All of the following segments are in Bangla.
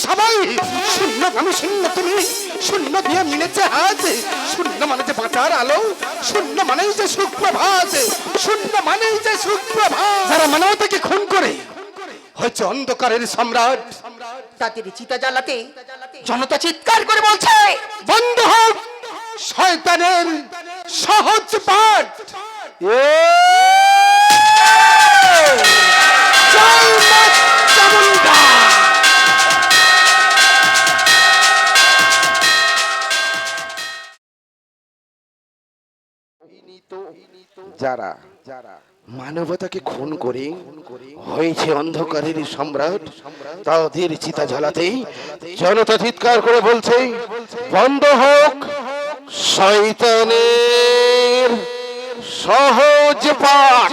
সবাই শূন্য মানে শূন্য, তুমি শূন্য দিয়ে মিলেছে হাত। শূন্য মানে যে বাঁচার আলো, শূন্য মানেই যে সুপ্রভাত, শূন্য মানেই যে সুপ্রভাত। যারা মানবতাকে খুন করে হয়েছে অন্ধকারের সম্রাট, তাদের চিতা জ্বালাতে জনতা চিৎকার করে বলছে, বন্ধ হোক শয়তানের সহজ পাঠ। জয় মা চামুন্ডা। যারা মানবতাকে খুন করে হয়েছে অন্ধকারের সম্রাট, তাদের চিতা জ্বালাতেই জনতা চিৎকার করে বলছে, বন্ধ হোক শয়তানের সহজ পাঠ।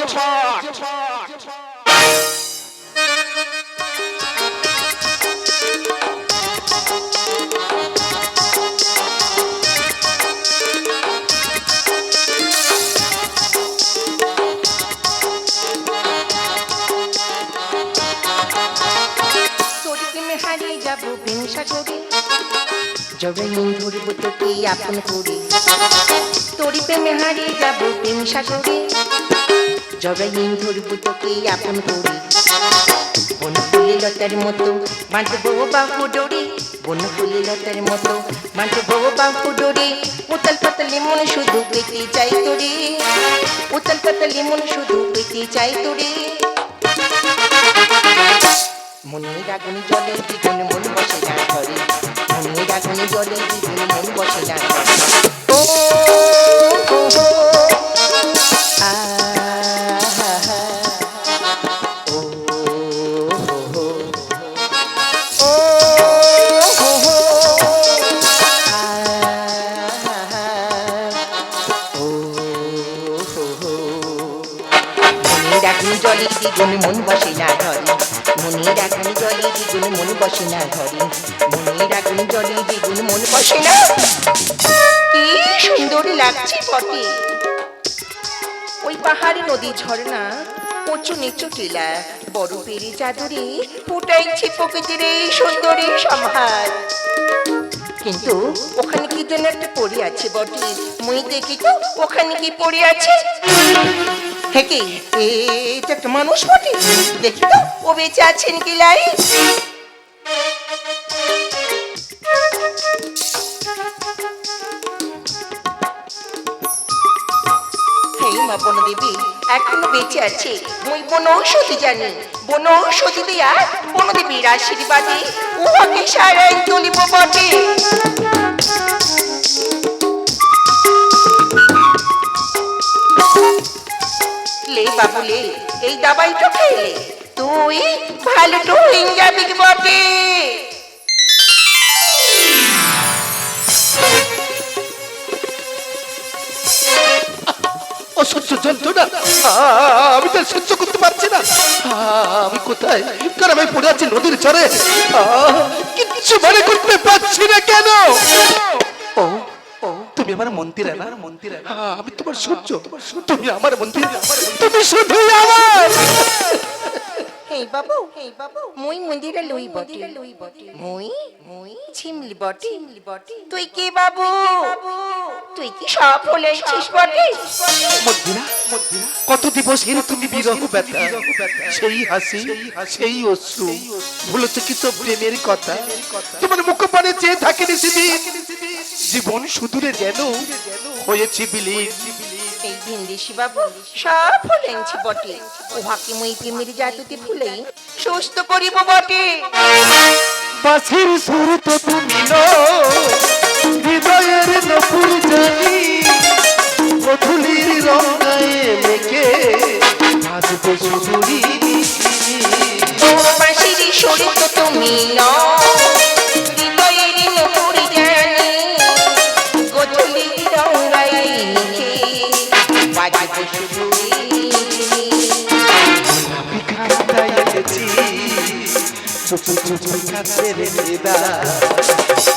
হারিয়ে যাবো প্রেম সাগরে, জবে ধরবো তোকে আপন করে। তোর প্রেমে হারিয়ে যাবো প্রেম সাগরে, জবে ধরবো তোকে আপন করে। বন ফুলে লতার মতো বাঁধবো বাহু ডোরে, বন ফুলে লতার মতো বাঁধবো বাহু ডোরে। উতাল পাতালে মনে শুধু পেতে চাই তোরে, উতাল পাতালে মনে শুধু পেতে চাই তোরে। মনের আগুনে জলে দ্বিগুণ মন বসে না ঘরে, মনের আগুনে জলে দ্বিগুণ মন বসে না ঘরে। ও আ ও মনের আগুনে জলে দ্বিগুণ মন বসে না ঘরে, মনের আগুনে জলে দ্বিগুণ মন বসে না ঘরে, মনের আগুনে জলে দ্বিগুণ মন বসে না। কি সুন্দর লাগছে বটে ওই পাহাড়ি নদী ঝর্ণা, উঁচু নিচু টিলা, বরফের চাদরে ফুটাইছে প্রকৃতির এই সুন্দরী সম্হার। কিন্তু ওখানে কি যেন একটা পড়ে আছে বটে, মুই দেখি তো ওখানে কি পড়ে আছে। হ্যাঁ কি এটা একটা মানুষ বটে, দেখি তো ও বেঁচে আছেন কি লাই। হেই মা বনদেবী এখনো বেঁচে আছে, মুই বনৌষধি জানি, বনৌষধি দিয়া বনদেবীর আশীর্বাদে উহাকে সারাই তুলিব বটে। লে বাবুলে এই দাবাইটা খেলে তুই ভালো তো হয়ে যাবি বটে। অসহ্য যন্ত্রণা, আমি তো সহ্য করতে পারছি না। আমি কোথায় গ্রামে পড়ে আছি নদীর চরে, কিচ্ছু মনে করতে পারছি না কেন। ও তুমি আমার মন্দিরে না, আমি তোমার সূর্য, তুমি আমার মন্দির, তুমি শুধুই আমার। হেই বাবু মুই মন্দিরে লই বটে, মুই ঝিমলি বটে। তুই কি বাবু, তুই কি সব হলেছিস বটে। মন্দিরা কত দিবসের তুমি বিরহ ব্যথা, সেই হাসি সেই অশ্রু, ভুলেছ কি তো প্রেমের কথা। তোমার মুখ পানে চেয়ে থাকিনি সেদিন, জীবন সুদূরে যেন হয়েছে বিলীন। এই ভিনদেশি বাবু সব হলেছি বটে, উহাকে মুই প্রেমের জাদুতে ফুলেই সুস্থ করিব বটে। বাঁশির সুর তো তুমি হৃদয়ের নপুর জানি, মধুলির রঙায় মেখে বাজবে সুদূরি। বাঁশির সুর তো তুমি হৃদয়ের নপুর জানি, গধূলির রঙায় মেখে বাজবে সুদূরি। চুপি চুপি কাছে রেদা,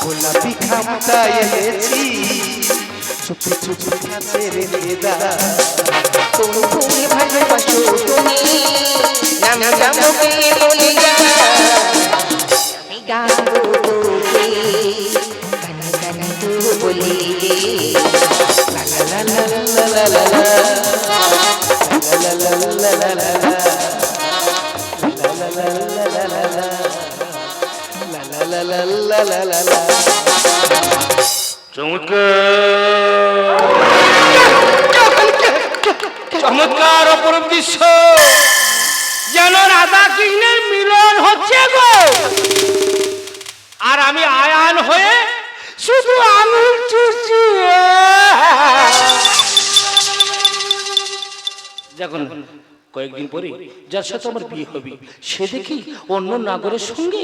গোলাপি খামটা এনেছি, চুপি চুপি কাছে রেদা। কোন ফুল ভালোবাসো তুমি, নাম জামকে বলে যা, আমি ডাকবো তোকে কানে কানে তো বলে লা লা লা লা লা লা লা লা লা লা লা লা লা চমৎকার অপরূপ দৃশ্য, যেন রাধা কৃষ্ণের মিলন হচ্ছে গো। আর আমি আয়ান হয়ে শুধু আঙুল চুষছি। যখন কয়েকদিন পরে যার সাথে আমার বিয়ে হবে, সে দেখি অন্য নাগরের সঙ্গে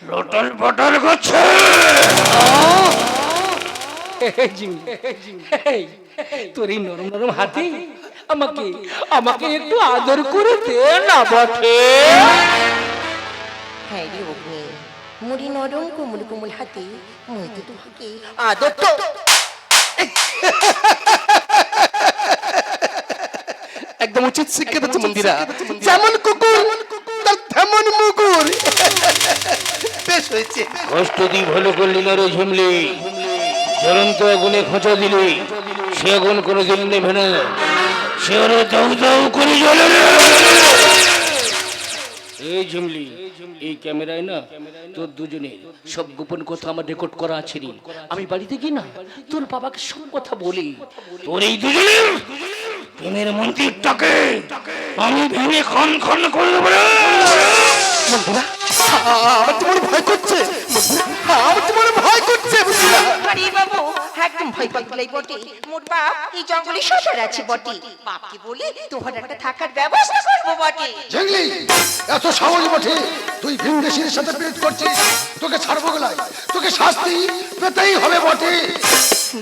লটল পটল করছে। তোর এই নরম নরম হাতে আমাকে আমাকে একটু আদর করে দে না বটে। হ্যাঁ রে অগ্নি, মুড়ি নরম কোমল কোমল হাতে মুই তো তোমাকে আদর তো। একদম উচিত শিক্ষা দিচ্ছে মন্দিরা। যেমন কুকুর তার তেমন মুগুর। বেশ হয়েছে। কষ্ট দিয়ে ভালো করলি না রে ঝুমলি। জ্বলন্ত আগুনে খোঁচা দিলি, সে আগুন কোনো দিন নেভে না, সে আরো দাউ দাউ করে জ্বলে রে। এই ঝুমলি, এই ক্যামেরায় না তোর দুজনের সব গোপন কথা আমার রেকর্ড করা আছে রে। আমি বাড়িতে গিয়ে না তোর বাবাকে সব কথা বলি। তোর এই দুজনের প্রেমের মন্দিরটাকে আমি ভেঙে খন খন করে দেবো রে। মন্দিরা, আমার তো মনে ভয় করছে। আমার তো মনে ভয় করছে। আরে বাবু, একদম ভয় পাগলাই বটে। মোর বাপ এই জঙ্গলে সবার আছে বটে। বাপকে বলে তোমার একটা থাকার ব্যবস্থা করবো বটে। ঝিংলি, এত সাহস বটে তুই ভিনদেশীর সাথে প্রেম করছিস? তোকে ছাড়বো গলায়, তোকে শাস্তি পেতেই হবে বটে।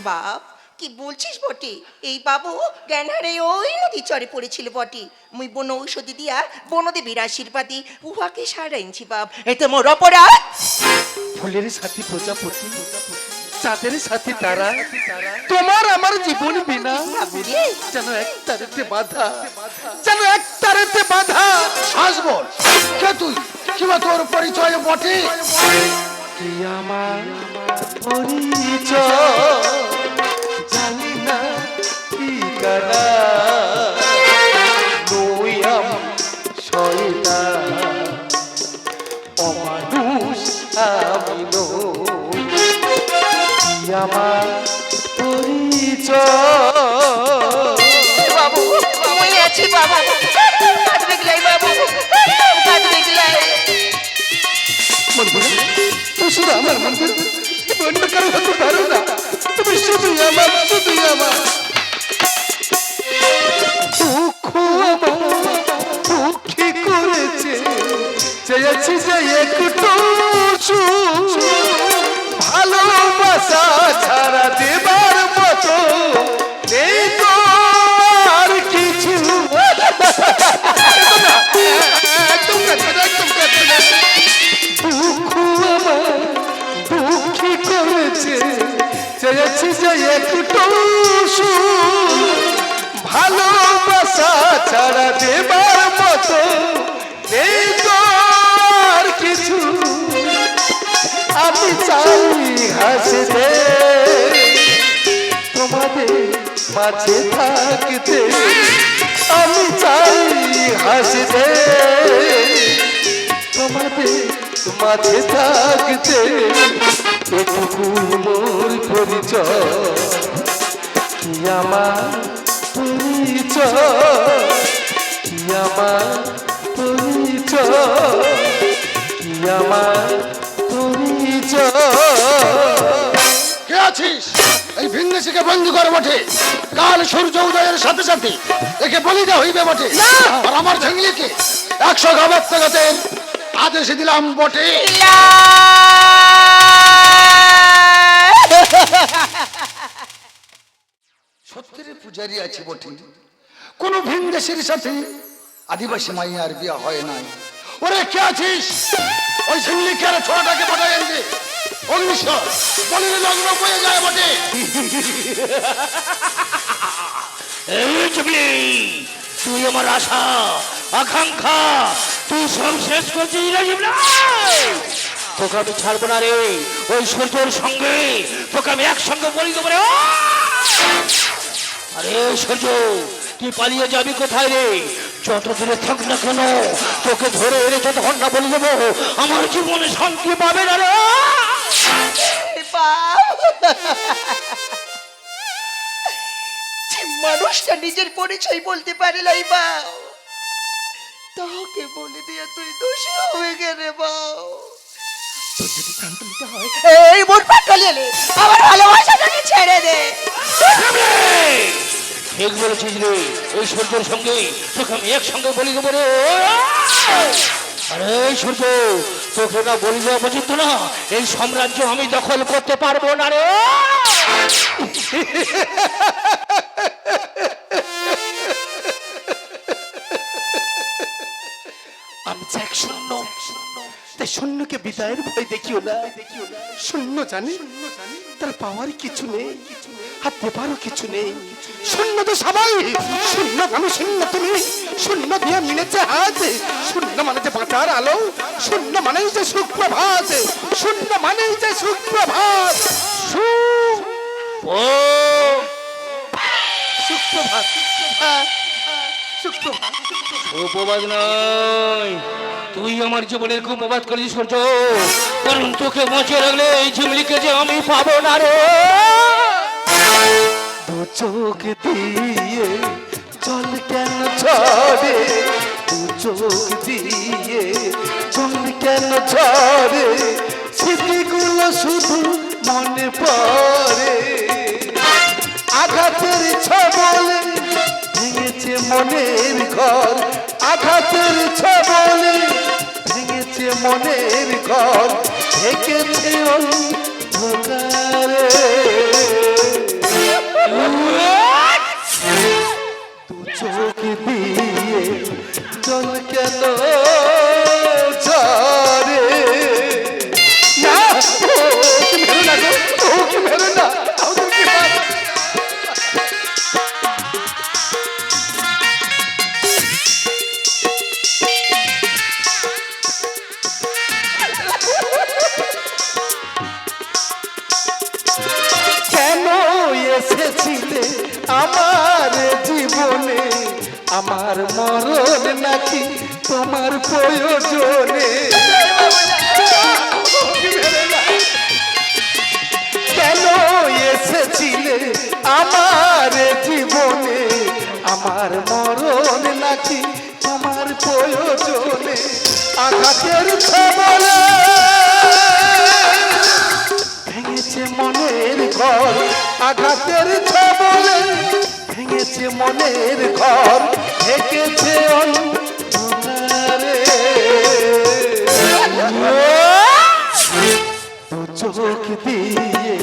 বাপ কি বলছিস বটে? এই বাবু জ্ঞান হারে ওই নদী চরে পড়েছিল বটে। মুই বন ঔষধি দিয়া বনদেবীর আশীর্বাদী উহাকে সারাইছি বাপ। এতে মোর অপরাধ। ফুলের সাথী প্রজাপতি, চাঁদের সাথী তারা, তোমার আমার জীবন বিনা যেন এক তারেতে বাধা, যেন এক তারেতে বাধা। শ্বাস বল, কে তুই? কিবা তোর পরিচয় বটে? কি আমার পরিচয় জানি না ঠিকানা, নই আমি শয়তান, অমানুষ আমি নই। কি আমার পরিচয়? বাবু মুই আছি বাবু, কাজ দেখলাই বাবু, কাজ দেখলাই। মন্দিরা, তুমি শুধু আমার মন্দির, অন্য কারো হতে পারো না। তুমি শুধুই আমার, শুধুই আমার। দুঃখ আমার দুঃখী করেছে, চেয়েছি যে একটু সুখ, ভালোবাসা ছাড়া দেবার মতো নেই তো আর কিছু। একদম কাছে না, একদম কাছে না। দুঃখ আমার দুঃখী করেছে, চেয়েছি যে একটু সুখ, ভালোবাসা ছাড়া দেবার মতো নেই তো আর কিছু। আমি চাই হাসতে তোমাদের মাঝে থাকতে, আমি চাই হাসতে তোমাদের মাঝে থাকতে। এটুকু মোর পরিচয়, কি আমার পরিচয়, কি আমার পরিচয়, কি আমার পরিচয়। কে আছিস? এই ভিনদেশীকে বন্দি কর বটে। কাল সূর্য উদয়ের সাথে সাথে একে বলিতে হইবে বটে। আর আমার ঝিংলিকে 100 গাবের তাগাতে আদেশ দিলাম বটে। সত্যের পূজারি আছে বটে, কোন ভিনদেশীর সাথে আদিবাসী মাইয়ার বিয়া হয় নাই। ওরে কে আছিস? ওই ঝিংলিকে আর ছোটটাকে পাঠাই আনবে। অগ্নিশ্বর বলিলে লগ্ন বয়ে যায় বটে। এই চুবলি, তুই আমার আশা আকাঙ্ক্ষা তুই সব শেষ করছিস রে চুবলি। তোকে আমি ছাড়বো না রে। ওই সূর্যের সঙ্গে তোকে আমি একসঙ্গে বলি দেবো রে। আরে সূর্য, তুই পালিয়ে যাবি কোথায় রে? যত দূরে থাক না কেন, তোকে ধরে এনে যতক্ষণ না বলে দেবো, আমার জীবনে শান্তি পাবে না রে। যে মানুষটা নিজের পরিচয় বলতে পারে নাই বাউ, তাকে বলে দিয়ে তুই দোষী হবে কেন বাউ? তোর যদি শান্ত নিতে হয়, এই মোট পাটলি এলে আমার ভালোবাসাটাকে ছেড়ে দে। ঠিক বলেছিস রে, ওই সূর্যের সঙ্গে তোকে আমি একসঙ্গে বলি দেবো রে। আরে সূর্য, তোকে না বলি দেওয়া পর্যন্ত না এই সাম্রাজ্য আমি দখল করতে পারবো না রে। আমি চাই শূন্য, তাই শূন্যকে বিদায়ের ভয় দেখিও না। শূন্য জানি তার পাওয়ার কিছু নেই, হাত দেবারও কিছু নেই। শূন্য তো সবাই, শূন্য আমি শূন্য তুমি, শূন্য দিয়ে মিলেছে হাত। শূন্য মানে যে বাঁচার আলো, শূন্য মানেই যে সুপ্রভাত, শূন্য মানেই যে সুপ্রভাত। ও সুপ্রভাত, সুপ্রভাত। উপবাদ নয়, তুই আমার জীবনের খুব অবাদ করেছিস সূর্য, কারণ তোকে বাঁচিয়ে রাখলে এই ঝিমলিকে যে আমি পাবো না রে। দু চোখ দিয়ে জল কেন ঝরে, দু চোখ দিয়ে জল কেন ঝরে, স্মৃতিগুলো শুধু মনে পড়ে। আঘাতের ছবলে ভেঙেছে মনের ঘর, আঘাতের ছবলে ভেঙেছে মনের ঘর, থেকেছে অন্ধকারে। দু চোখ দিয়ে জল কেন ঝরে। না, ওকে মেরো না গো, ওকে মেরো না, ওকে মারো। কেন এসেছিলে আমার জীবনে, আমার মরণ নাকি তোমার প্রয়োজনে। কেন এসেছিলে আমার জীবনে, আমার মরণ নাকি তোমার প্রয়োজনে। আঘাতের ছবলে ভেঙেছে মনের ঘর, আঘাতের ছবলে ভেঙেছে মনের ঘর, থেকেছে অন্ধকারে। দু চোখ দিয়ে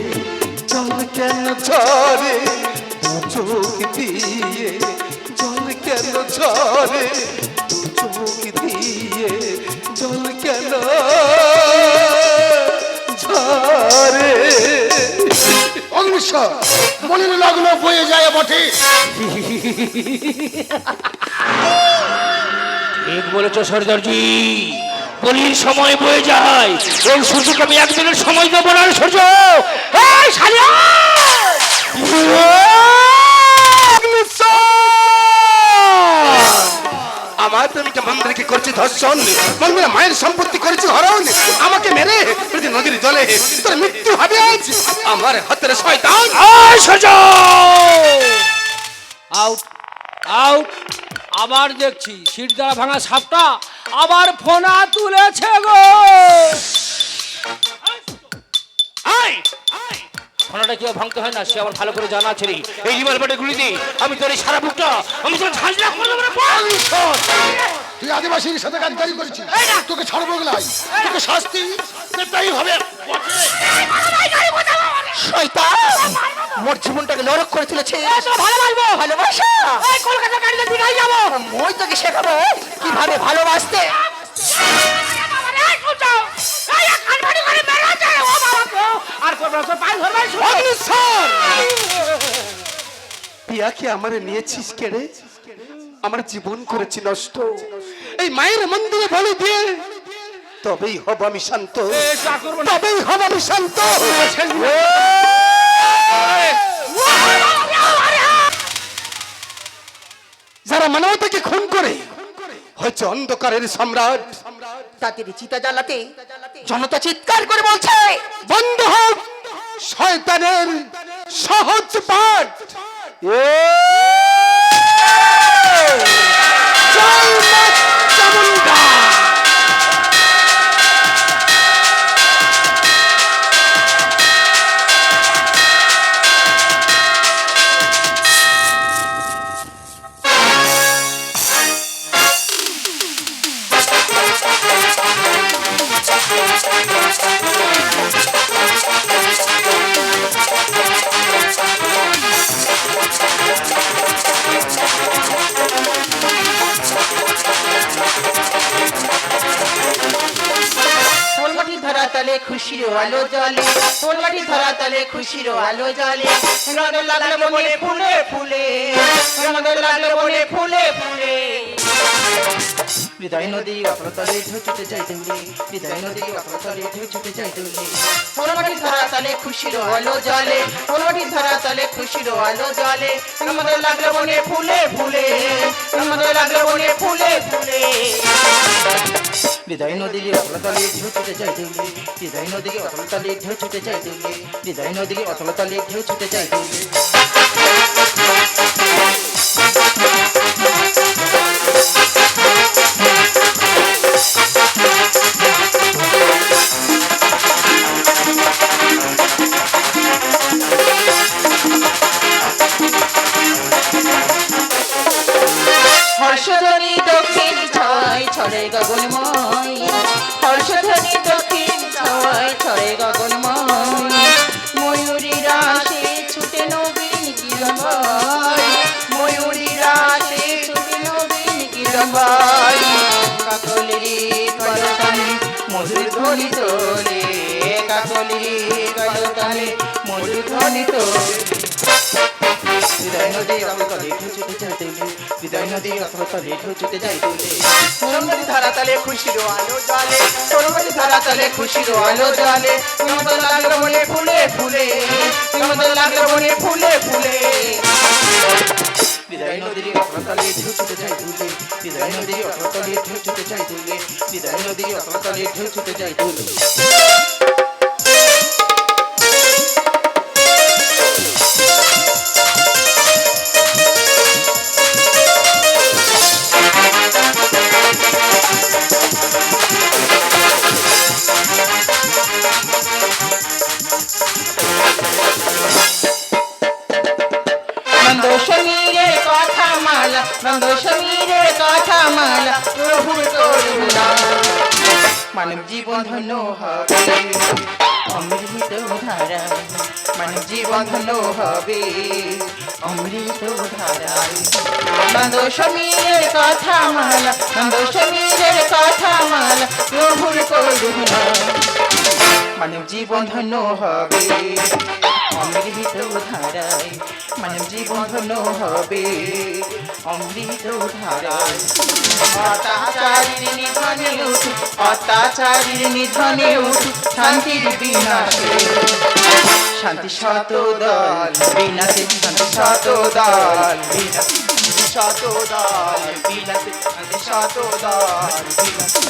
জল কেন ঝরে, দু চোখ দিয়ে জল কেন ঝরে, দু চোখ দিয়ে জল কেন ঝরে। অগ্নিশ্বর, মনের লাগলো বয়ে যায় বটে। ঠিক বলেছ সর্দারজি, বলির সময় বয়ে যায়, ওই সূর্যকে আমি একদিনের সময় দেবো না রে সূর্য। এই শালিয়া! আমার প্রেমিকা মন্দিরকে করছে ধর্ষণ, মন্দিরে মায়ের সম্পত্তি করেছে হরণ, আমাকে মেরে প্রতি নদীর জলে তোর মৃত্যু হবে আজ। আমার হাতের শয়তান। এই সূর্য! Out out! আবার দেখছি সিট দ্বারা ভাঙা সাপটা আবার ফোনা তুলেছে গো। ফোনাটা কেউ ভাঙতে হয় না, সে আমার ভালো করে জানা আছে রে। এই রিভলভারটা গুলি দি আমি তোর এই সারা বুকটা আমি তোর ঝাঁঝরা করে দেবো রে। তুই আদিবাসীর সাথে গাদ্দারি করেছিস, তোকে ছাড়বো গেলাই, তোকে শাস্তি পেতেই হবে। শয়তান, মোর জীবনটাকে নরক করে তুলেছে। ভালোবাসবো, ভালোবাসা কলকাতা গাড়িতে দিঘায় যাবো। মই তোকে শেখাবো কিভাবে ভালোবাসতে। পিয়াকে আমারে নিয়েছিস কেড়ে, আমার জীবন করেছি নষ্ট। এই মায়ের মন্দিরে বলে দিয়ে তবেই হব আমি শান্ত, তা করবো না। তবেই হব আমি শান্ত। যারা মানবতাকে খুন করে হয়েছে অন্ধকারের সম্রাট, তাদের চিতা জ্বালাতে জনতা চিৎকার করে বলছে, বন্ধ হোক শয়তানের সহজ পাঠ। জয় মা চামুন্ডা। ফুলমাটি ধরা তলে খুশির আলো জ্বলে, ফুলমাটি ধরা তলে খুশির আলো জ্বলে, নদে লাগলো মনে ফুলে ফুলে, নদে লাগলো মনে ফুলে ফুলে। হৃদয় নদী অতলতলে ঢেউ ছুটে যায় দৌড়ে, হৃদয় নদী অতলতলে ঢেউ ছুটে যায় দৌড়ে। ফুলমাটি ধরা তলে খুশির আলো জ্বলে, ফুলমাটি ধরা তলে খুশির আলো জ্বলে, নদে লাগলো মনে ফুলে ফুলে, নদে লাগলো মনে ফুলে ফুলে। হৃদয় নদীকে অতলতলে ঢেউ ছুটে যায় দৌড়ে, হৃদয় নদীকে অতলতলে ঢেউ ছুটে যায় দৌড়ে, হৃদয় নদীকে অতলতলে ঢেউ ছুটে যায় দৌড়ে। হর্ষধ্বনি দক্ষিণ ছয় ছড়ে গগনময়, হর্ষধ্বনি দক্ষিণ ছয় ছড়ে গগনময়, ময়ূরী রাশে ছুটে নবীন কিরণময়, ময়ূরী রাশে ছুটে নবীন কিরণময়। কাকলিরি কলতানে মধুর ধ্বনি তোলে, কাকলিরি কলতানে মধুর ধ্বনি তোলে। হৃদয় নদী অতলতলে ঢেউ ছুটে যায় দৌড়ে, হৃদয় নদী অতলতলে ঢেউ ছুটে যায় দৌড়ে। সোনামণি ধারা তলে খুশির আলো জ্বলে, সোনামণি ধারা তলে খুশির আলো জ্বলে, নদে লাগলো মনে ফুলে ফুলে, নদে লাগলো মনে ফুলে ফুলে। হৃদয় নদীর অতলতলে ঢেউ ছুটে যায় দৌড়ে, হৃদয় নদীর অতলতলে ঢেউ ছুটে যায় দৌড়ে, হৃদয় নদীর অতলতলে ঢেউ ছুটে যায় দৌড়ে। নন্দ সমীরের কথা মালা, নন্দ সমীরের কথা মালা, প্রভুর করুণা মানব জীবন ধন্য হবে অমৃত ধারা, মানব জীবন ধন্য হবে অমৃত ধারা। নন্দ সমীরের কথা মালা, নন্দ সমীরের কথা মালা, প্রভুর করুণা মানব জীবন ধন্য হবে অমৃত ধারায়, মানব জীবন ধন্য হবে অমৃত ধারায়। অত্যাচারীর নিধনে উঠু, অত্যাচারীর নিধনে উঠু, শান্তির বিনাশে শান্তি শত দল বিনাশে, শান্তি শত দল বিনাশে, শত দল বিনাশে, শান্তি শত দল বিনাশে।